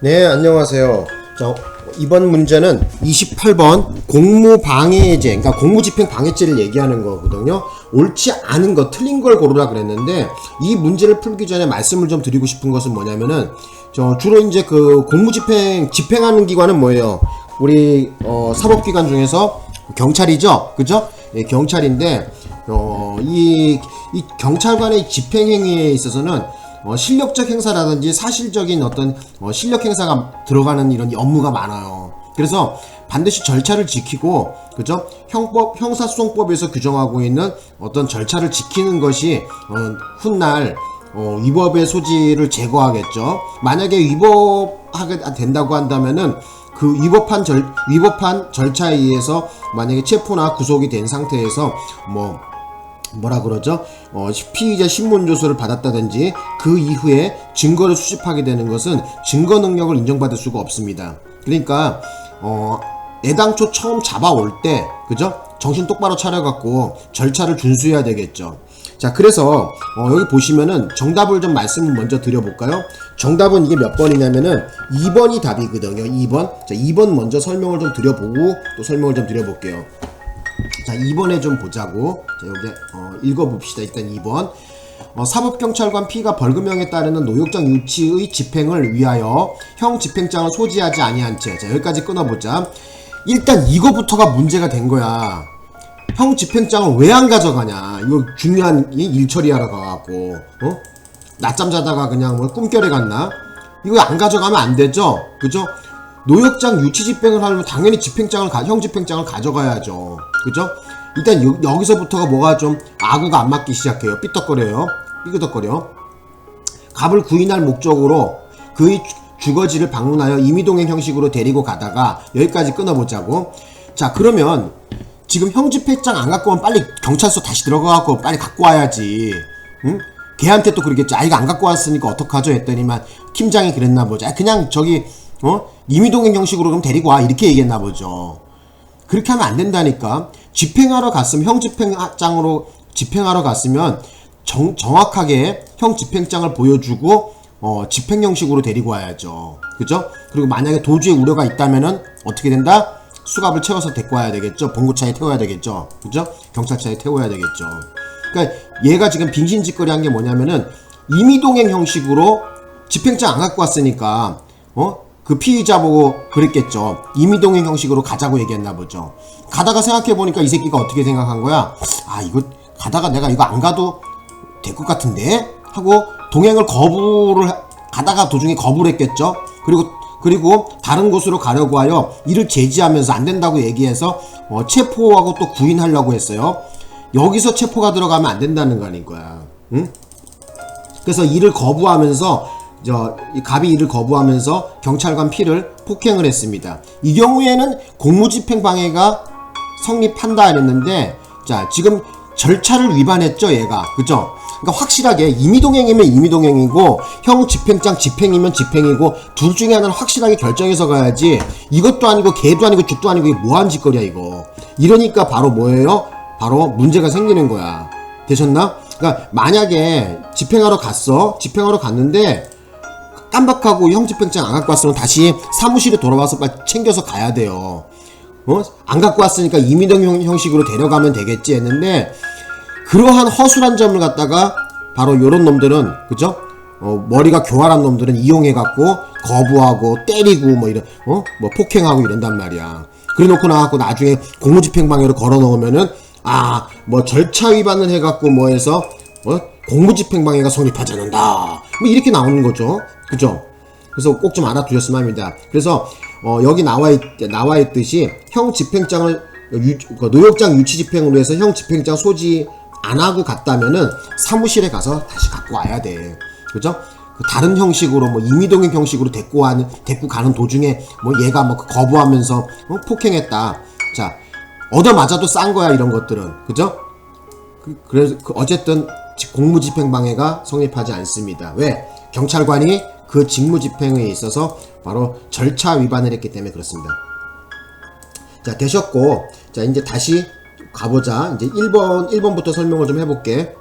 네, 안녕하세요. 자, 이번 문제는 28번 공무방해죄, 그러니까 공무집행방해죄를 얘기하는 거거든요. 옳지 않은 거, 틀린 걸 고르라 그랬는데, 이 문제를 풀기 전에 말씀을 좀 드리고 싶은 것은 뭐냐면은, 주로 이제 그 집행하는 기관은 뭐예요? 우리, 사법기관 중에서 경찰이죠? 그죠? 예, 경찰인데, 이 경찰관의 집행행위에 있어서는 실력적 행사라든지 사실적인 어떤 실력 행사가 들어가는 이런 업무가 많아요. 그래서 반드시 절차를 지키고, 그죠? 형사소송법에서 규정하고 있는 어떤 절차를 지키는 것이 훗날 위법의 소지를 제거하겠죠. 만약에 위법하게 된다고 한다면은 그 위법한 절차에 의해서 만약에 체포나 구속이 된 상태에서 뭐라 그러죠? 피의자 신문조서를 받았다든지 그 이후에 증거를 수집하게 되는 것은 증거 능력을 인정받을 수가 없습니다. 그러니까 애당초 처음 잡아올 때, 그죠? 정신 똑바로 차려갖고 절차를 준수해야 되겠죠. 자, 그래서 여기 보시면은 정답을 좀 말씀을 먼저 드려볼까요? 정답은 이게 몇 번이냐면은 2번이 답이거든요. 2번. 자, 2번 먼저 설명을 좀 드려보고 또 설명을 좀 드려볼게요. 자, 2번에 좀 보자고. 자, 여기 읽어봅시다. 일단 2번. 사법경찰관 P가 벌금형에 따르는 노역장 유치의 집행을 위하여 형 집행장을 소지하지 아니한 채. 자, 여기까지 끊어보자. 일단 이거부터가 문제가 된 거야. 형 집행장을 왜 안 가져가냐. 이거 중요한 일 처리하러 가갖고 낮잠 자다가 그냥 꿈결에 갔나? 이거 안 가져가면 안 되죠? 그죠? 노역장 유치 집행을 하려면 당연히 형 집행장을 가져가야죠. 그죠? 일단 여기서부터가 뭐가 좀 아구가 안 맞기 시작해요. 삐걱거려. 갑을 구인할 목적으로 그의 주거지를 방문하여 임의동행 형식으로 데리고 가다가, 여기까지 끊어보자고. 자, 그러면 지금 형 집행장 안 갖고 오면 빨리 경찰서 다시 들어가갖고 빨리 갖고 와야지. 응? 걔한테 또 그러겠지. 이거 안 갖고 왔으니까 어떡하죠? 했더니만 팀장이 그랬나 보죠. 그냥 임의동행 형식으로 그럼 데리고 와, 이렇게 얘기했나 보죠. 그렇게 하면 안 된다니까. 집행하러 갔으면, 형 집행장으로 집행하러 갔으면 정확하게 형 집행장을 보여주고 집행 형식으로 데리고 와야죠. 그죠? 그리고 만약에 도주의 우려가 있다면은 어떻게 된다? 수갑을 채워서 데리고 와야 되겠죠. 봉고차에 태워야 되겠죠. 그죠? 경찰차에 태워야 되겠죠. 그러니까 얘가 지금 빙신짓거리 한 게 뭐냐면은 임의동행 형식으로 집행장 안 갖고 왔으니까 그 피의자 보고 그랬겠죠. 임의동행 형식으로 가자고 얘기했나 보죠. 가다가 생각해보니까 이 새끼가 어떻게 생각한 거야? 이거 가다가 내가 이거 안 가도 될 것 같은데? 하고 동행을 가다가 도중에 거부를 했겠죠. 그리고 다른 곳으로 가려고 하여 이를 제지하면서 안 된다고 얘기해서 체포하고 또 구인하려고 했어요. 여기서 체포가 들어가면 안 된다는 거 아닌 거야. 응? 그래서 이를 거부하면서 갑이 이를 거부하면서 경찰관 P를 폭행을 했습니다. 이 경우에는 공무집행방해가 성립한다 이랬는데, 자, 지금 절차를 위반했죠, 얘가. 그죠? 그러니까 확실하게 임의동행이면 임의동행이고 형 집행장 집행이면 집행이고 둘 중에 하나는 확실하게 결정해서 가야지. 이것도 아니고 개도 아니고 죽도 아니고 이게 뭐하는 짓거리야 이거. 이러니까 바로 뭐예요? 바로 문제가 생기는 거야. 되셨나? 그러니까 만약에 집행하러 갔는데 깜박하고 형 집행장 안 갖고 왔으면 다시 사무실에 돌아와서 빨리 챙겨서 가야 돼요. 안 갖고 왔으니까 임의동행 형식으로 데려가면 되겠지 했는데, 그러한 허술한 점을 갖다가 바로 요런 놈들은, 그죠? 머리가 교활한 놈들은 이용해갖고 거부하고 때리고 폭행하고 이런단 말이야. 그래 놓고 나갖고 나중에 공무집행방해로 걸어 넣으면은 절차 위반을 해갖고 해서 공무집행방해가 성립하지 않는다. 이렇게 나오는 거죠. 그죠? 그래서 꼭 좀 알아두셨으면 합니다. 그래서 여기 나와 있듯이 형 집행장을 노역장 유치 집행으로 해서 형 집행장 소지 안 하고 갔다면은 사무실에 가서 다시 갖고 와야 돼. 그죠? 다른 형식으로 임의동행 형식으로 데리고 가는 도중에 얘가 거부하면서 폭행했다. 자, 얻어맞아도 싼 거야 이런 것들은. 그죠? 그래서 어쨌든 공무집행방해가 성립하지 않습니다. 왜? 경찰관이 그 직무집행에 있어서 바로 절차 위반을 했기 때문에 그렇습니다. 자, 되셨고, 자, 이제 다시 가보자. 이제 1번부터 설명을 좀 해볼게.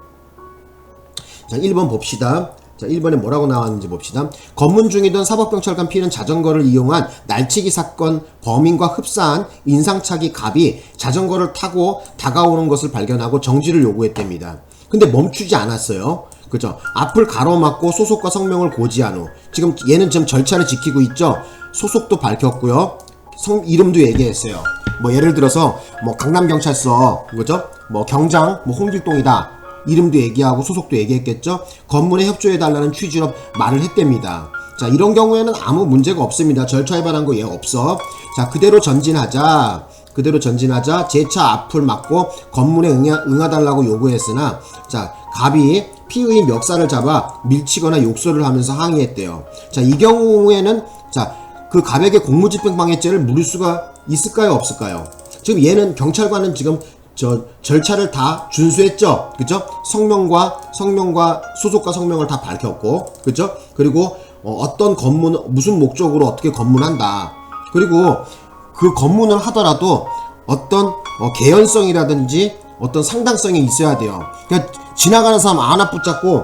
자, 1번 봅시다. 자, 1번에 뭐라고 나왔는지 봅시다. 검문 중이던 사법경찰관 P는 자전거를 이용한 날치기 사건 범인과 흡사한 인상착의 갑이 자전거를 타고 다가오는 것을 발견하고 정지를 요구했답니다. 근데 멈추지 않았어요. 그죠? 앞을 가로막고 소속과 성명을 고지한 후 지금 얘는 지금 절차를 지키고 있죠. 소속도 밝혔고요. 이름도 얘기했어요. 뭐 예를 들어서 뭐 강남경찰서 그죠? 뭐 경장 뭐 홍길동이다. 이름도 얘기하고 소속도 얘기했겠죠. 검문에 협조해달라는 취지로 말을 했답니다. 자, 이런 경우에는 아무 문제가 없습니다. 절차 위반한 거 얘 없어. 자, 그대로 전진하자 제 차 앞을 막고 검문에 응하달라고 요구했으나 자, 갑이 피의인 멱살을 잡아 밀치거나 욕설을 하면서 항의했대요. 자, 이 경우에는 자, 그 갑에게 공무집행방해죄를 물을 수가 있을까요, 없을까요? 지금 얘는 경찰관은 지금 절차를 다 준수했죠. 그죠? 성명과 소속과 성명을 다 밝혔고, 그죠? 그리고 어떤 검문, 무슨 목적으로 어떻게 검문한다. 그리고 그 검문을 하더라도 어떤 개연성이라든지 어떤 상당성이 있어야 돼요. 그러니까 지나가는 사람 하나 붙잡고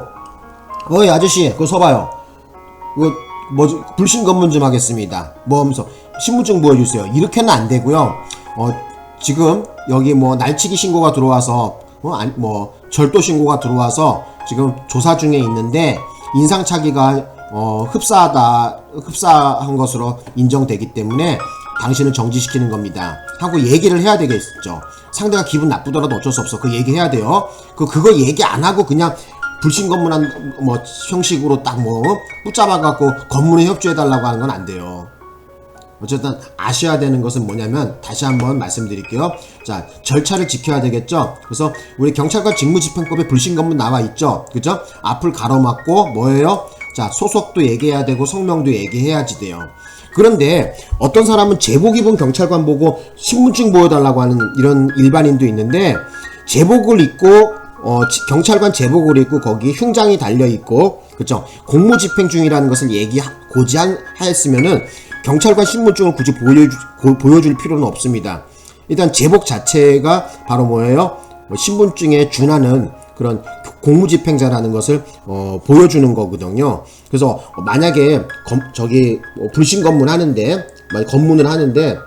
어이 아저씨 그거 서봐요. 이거 뭐지 불신 검문 좀 하겠습니다. 뭐 하면서 신분증 보여주세요. 이렇게는 안 되고요. 지금 여기 뭐 날치기 신고가 들어와서 뭐 절도 신고가 들어와서 지금 조사 중에 있는데 인상착의가 흡사한 것으로 인정되기 때문에 당신을 정지시키는 겁니다 하고 얘기를 해야 되겠죠. 상대가 기분 나쁘더라도 어쩔 수 없어. 그 얘기 해야 돼요. 그거 얘기 안 하고 그냥 불신검문한 뭐 형식으로 딱 뭐 붙잡아 갖고 검문에 협조해 달라고 하는 건 안 돼요. 어쨌든 아셔야 되는 것은 뭐냐면 다시 한번 말씀드릴게요. 자, 절차를 지켜야 되겠죠. 그래서 우리 경찰관 직무집행법에 불신검문 나와 있죠. 그죠? 앞을 가로막고 뭐예요? 자, 소속도 얘기해야 되고 성명도 얘기해야지 돼요. 그런데 어떤 사람은 제복 입은 경찰관 보고 신분증 보여달라고 하는 이런 일반인도 있는데 제복을 입고 경찰관 제복을 입고 거기 흉장이 달려있고 그쵸? 공무집행 중이라는 것을 고지하였으면은 경찰관 신분증을 굳이 보여줄 필요는 없습니다. 일단 제복 자체가 바로 뭐예요? 신분증에 준하는 그런 공무집행자라는 것을 보여주는 거거든요. 그래서 만약에 불신검문 하는데 검문을 하는데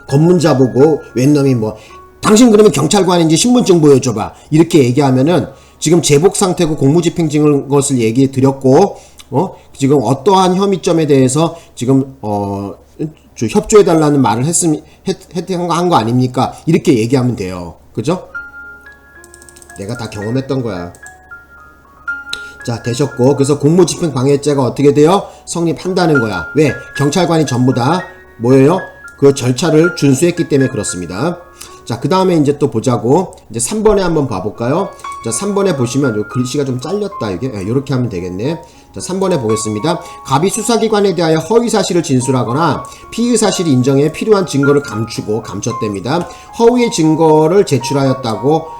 검문자 보고 웬 놈이 뭐 당신 그러면 경찰관인지 신분증 보여줘봐 이렇게 얘기하면은 지금 제복 상태고 공무집행증인 것을 얘기해 드렸고 지금 어떠한 혐의점에 대해서 지금 협조해달라는 말을 한 거 아닙니까? 이렇게 얘기하면 돼요. 그죠? 내가 다 경험했던 거야. 자, 되셨고 그래서 공무집행방해죄가 어떻게 돼요? 성립한다는 거야. 왜? 경찰관이 전부 다 뭐예요? 그 절차를 준수했기 때문에 그렇습니다. 자, 그 다음에 이제 또 보자고. 이제 3번에 한번 봐볼까요? 자, 3번에 보시면 요 글씨가 좀 잘렸다. 이게 요렇게 하면 되겠네. 자, 3번에 보겠습니다. 갑이 수사기관에 대하여 허위사실을 진술하거나 피의사실이 인정해 필요한 증거를 감췄답니다. 허위의 증거를 제출하였다고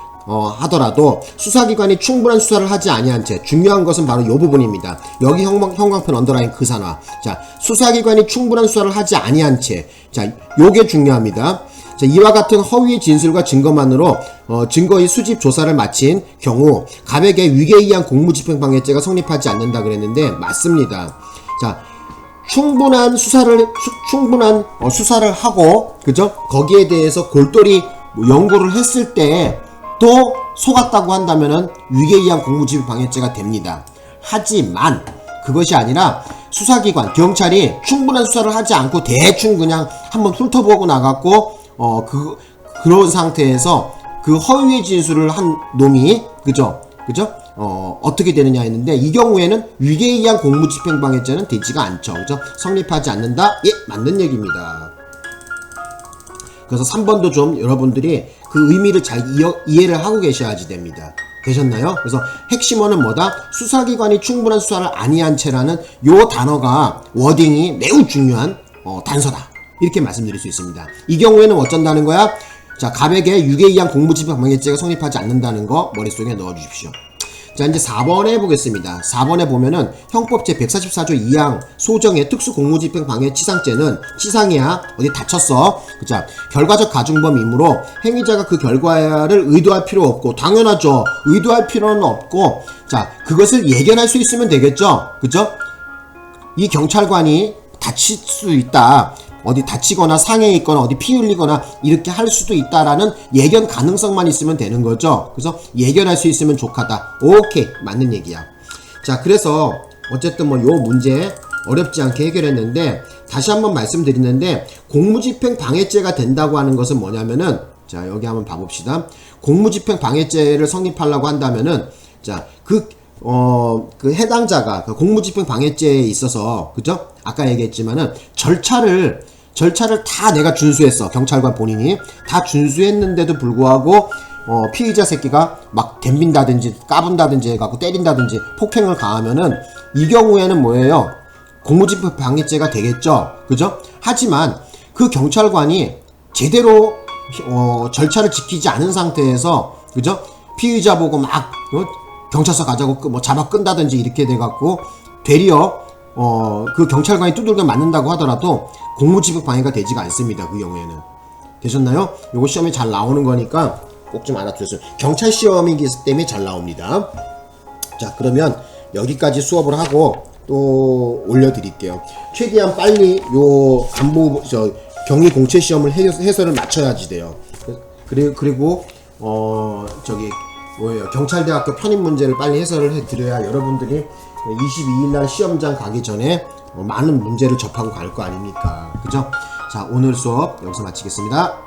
하더라도 수사기관이 충분한 수사를 하지 아니한 채 중요한 것은 바로 이 부분입니다. 여기 형광펜 언더라인 그 산화. 자, 수사기관이 충분한 수사를 하지 아니한 채. 자, 요게 중요합니다. 자, 이와 같은 허위의 진술과 증거만으로 증거의 수집 조사를 마친 경우 갑에게 위계에 의한 공무집행방해죄가 성립하지 않는다 그랬는데 맞습니다. 자, 충분한 수사를 하고 그죠? 거기에 대해서 골똘히 연구를 했을 때 또 속았다고 한다면은 위계에 의한 공무집행방해죄가 됩니다. 하지만 그것이 아니라 수사기관 경찰이 충분한 수사를 하지 않고 대충 그냥 한번 훑어보고 나갔고 그런 상태에서 그 허위의 진술을 한 놈이 그죠? 어떻게 되느냐 했는데 이 경우에는 위계에 의한 공무집행방해죄는 되지가 않죠. 그죠? 성립하지 않는다? 예, 맞는 얘기입니다. 그래서 3번도 좀 여러분들이 그 의미를 잘 이해를 하고 계셔야지 됩니다. 되셨나요? 그래서 핵심어는 뭐다? 수사기관이 충분한 수사를 아니한 채라는 요 단어가 워딩이 매우 중요한 단서다. 이렇게 말씀드릴 수 있습니다. 이 경우에는 어쩐다는 거야? 자, 갑에게 위계에 의한 공무집행방해죄가 성립하지 않는다는 거 머릿속에 넣어주십시오. 자, 이제 4번에 보겠습니다. 4번에 보면은 형법 제 144조 2항 소정의 특수공무집행방해 치상이야. 어디 다쳤어. 자, 결과적 가중범이므로 행위자가 그 결과를 의도할 필요 없고, 당연하죠. 의도할 필요는 없고, 자, 그것을 예견할 수 있으면 되겠죠. 그죠? 이 경찰관이 다칠 수 있다. 어디 다치거나 상해 있거나 어디 피 흘리거나 이렇게 할 수도 있다라는 예견 가능성만 있으면 되는 거죠. 그래서 예견할 수 있으면 족하다. 오케이, 맞는 얘기야. 자, 그래서 어쨌든 뭐 요 문제 어렵지 않게 해결했는데, 다시 한번 말씀드리는데, 공무집행 방해죄가 된다고 하는 것은 뭐냐면은, 자, 여기 한번 봐봅시다. 공무집행 방해죄를 성립하려고 한다면은, 자, 그 해당자가 그 공무집행 방해죄에 있어서, 그죠? 아까 얘기했지만은 절차를 다 내가 준수했어. 경찰관 본인이 다 준수했는데도 불구하고 피의자 새끼가 막 덤빈다든지 까분다든지 해갖고 때린다든지 폭행을 가하면은, 이 경우에는 뭐예요? 공무집행 방해죄가 되겠죠. 그죠? 하지만 그 경찰관이 제대로 절차를 지키지 않은 상태에서, 그죠? 피의자 보고 막 경찰서 가자고 뭐 잡아 끈다든지 이렇게 돼갖고 되려 그 경찰관이 두들겨 맞는다고 하더라도 공무집행 방해가 되지가 않습니다. 그 경우에는. 되셨나요? 요거 시험에 잘 나오는 거니까 꼭 좀 알아두셨어요. 경찰 시험이기 때문에 잘 나옵니다. 자, 그러면 여기까지 수업을 하고 또 올려드릴게요. 최대한 빨리 요 경위 공채 시험을 해설을 맞춰야지 돼요. 그리고 경찰대학교 편입 문제를 빨리 해설을 해드려야 여러분들이 22일날 시험장 가기 전에 많은 문제를 접하고 갈 거 아닙니까? 그죠? 자, 오늘 수업 여기서 마치겠습니다.